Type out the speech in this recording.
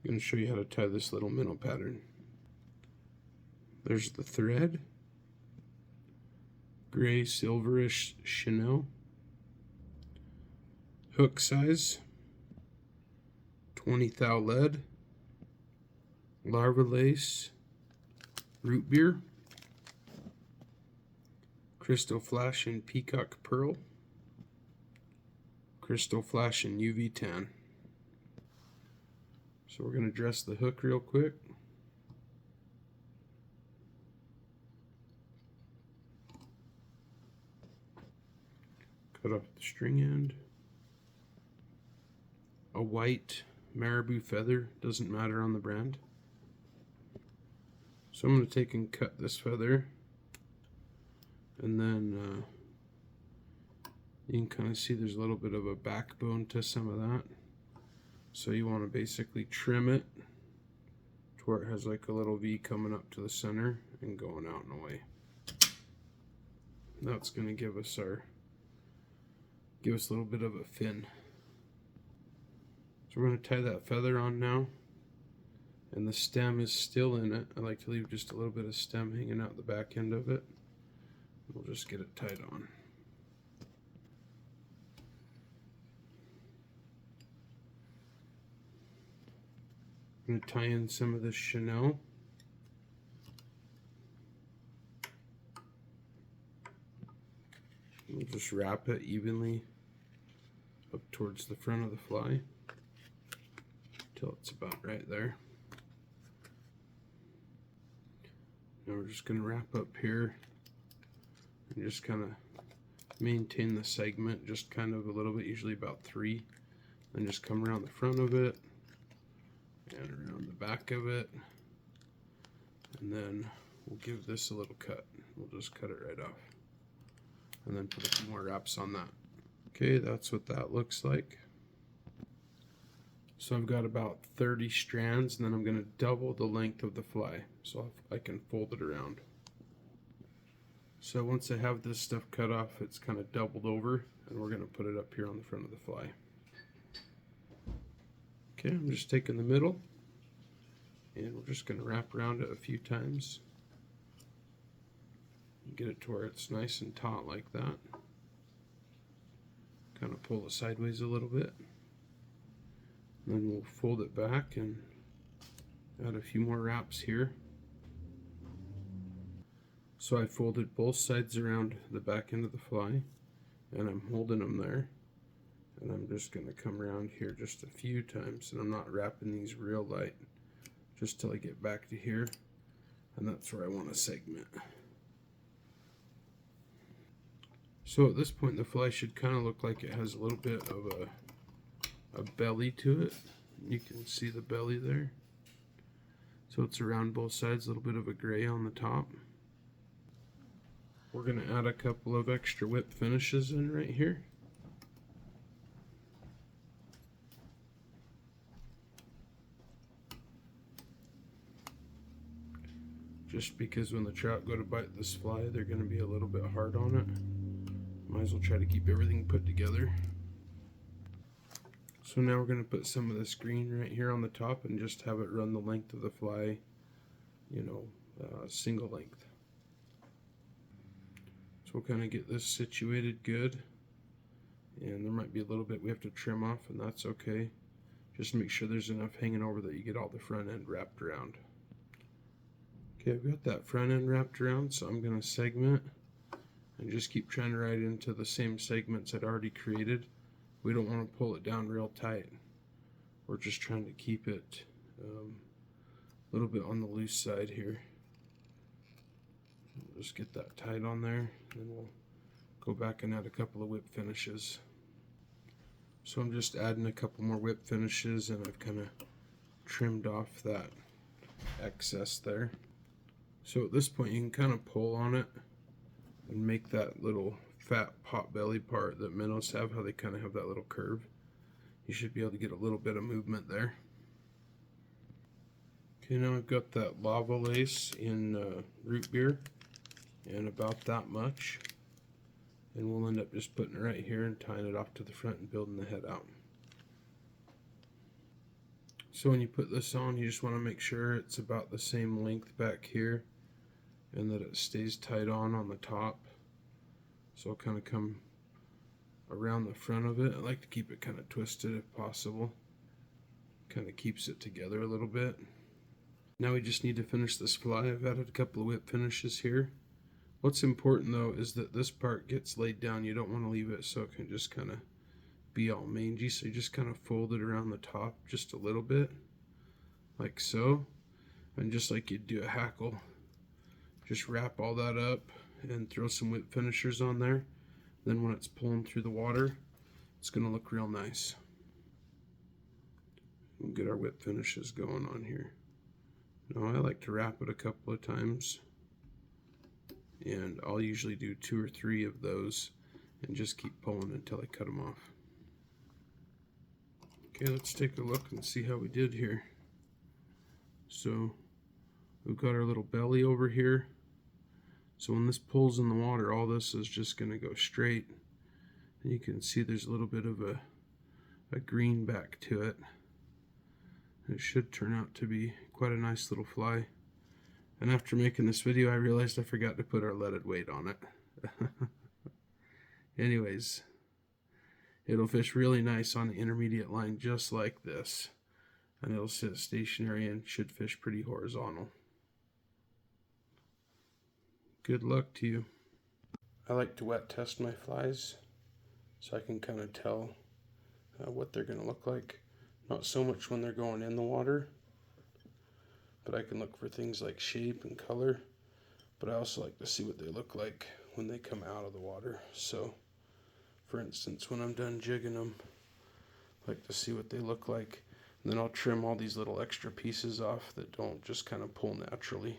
I'm going to show you how to tie this little minnow pattern. There's the thread, gray silverish chenille, hook size, 20 thou lead, larva lace, root beer, crystal flash and peacock pearl, crystal flash and UV tan. So we're going to dress the hook real quick. Cut off the string end. A white marabou feather, doesn't matter on the brand. So I'm going to take and cut this feather, and then you can kind of see there's a little bit of a backbone to some of that. So you want to basically trim it to where it has like a little V coming up to the center and going out and away. That's going to give us a little bit of a fin. So we're going to tie that feather on now, and the stem is still in it. I like to leave just a little bit of stem hanging out the back end of it. We'll just get it tied on. I'm going to tie in some of this chenille. We'll just wrap it evenly up towards the front of the fly till it's about right there. Now we're just going to wrap up here and just kind of maintain the segment just kind of a little bit, usually about 3, and just come around the front of it and around the back of it, and then we'll give this a little cut. We'll just cut it right off and then put a few more wraps on that. Okay, that's what that looks like. So I've got about 30 strands, and then I'm going to double the length of the fly so I can fold it around. So once I have this stuff cut off, it's kind of doubled over, and we're going to put it up here on the front of the fly. Okay, I'm just taking the middle, and we're just going to wrap around it a few times. Get it to where it's nice and taut like that. Kind of pull it sideways a little bit. Then we'll fold it back and add a few more wraps here. So I folded both sides around the back end of the fly, and I'm holding them there. And I'm just going to come around here just a few times, and I'm not wrapping these real light, just till I get back to here, and that's where I want to segment. So at this point the fly should kind of look like it has a little bit of a belly to it. You can see the belly there. So it's around both sides, a little bit of a gray on the top. We're going to add a couple of extra whip finishes in right here. Just because when the trout go to bite this fly, they're going to be a little bit hard on it. Might as well try to keep everything put together. So now we're going to put some of this green right here on the top and just have it run the length of the fly, you know, single length. So we'll kind of get this situated good, and there might be a little bit we have to trim off, and that's okay. Just make sure there's enough hanging over that you get all the front end wrapped around. Okay, I've got that front end wrapped around, so I'm going to segment and just keep trying to ride into the same segments I'd already created. We don't want to pull it down real tight. We're just trying to keep it a little bit on the loose side here. We'll just get that tight on there, and then we'll go back and add a couple of whip finishes. So I'm just adding a couple more whip finishes, and I've kind of trimmed off that excess there. So at this point you can kind of pull on it and make that little fat pot belly part that minnows have, how they kind of have that little curve. You should be able to get a little bit of movement there. Okay, now I've got that lava lace in root beer, and about that much, and we'll end up just putting it right here and tying it off to the front and building the head out. So when you put this on, you just want to make sure it's about the same length back here and that it stays tight on the top. So I'll kind of come around the front of it. I like to keep it kind of twisted if possible. Kind of keeps it together a little bit. Now we just need to finish this fly. I've added a couple of whip finishes here. What's important though is that this part gets laid down. You don't want to leave it so it can just kind of be all mangy. So you just kind of fold it around the top just a little bit, like so. And just like you'd do a hackle, just wrap all that up and throw some whip finishers on there. Then when it's pulling through the water, it's going to look real nice. We'll get our whip finishes going on here. Now I like to wrap it a couple of times, and I'll usually do 2 or 3 of those and just keep pulling until I cut them off. Okay, let's take a look and see how we did here. So we've got our little belly over here. So when this pulls in the water, all this is just going to go straight. And you can see there's a little bit of a green back to it. It should turn out to be quite a nice little fly. And after making this video, I realized I forgot to put our leaded weight on it. Anyways, it'll fish really nice on the intermediate line just like this. And it'll sit stationary and should fish pretty horizontal. Good luck to you. I like to wet test my flies so I can kind of tell what they're going to look like. Not so much when they're going in the water, but I can look for things like shape and color. But I also like to see what they look like when they come out of the water. So, for instance, when I'm done jigging them, I like to see what they look like. And then I'll trim all these little extra pieces off that don't just kind of pull naturally.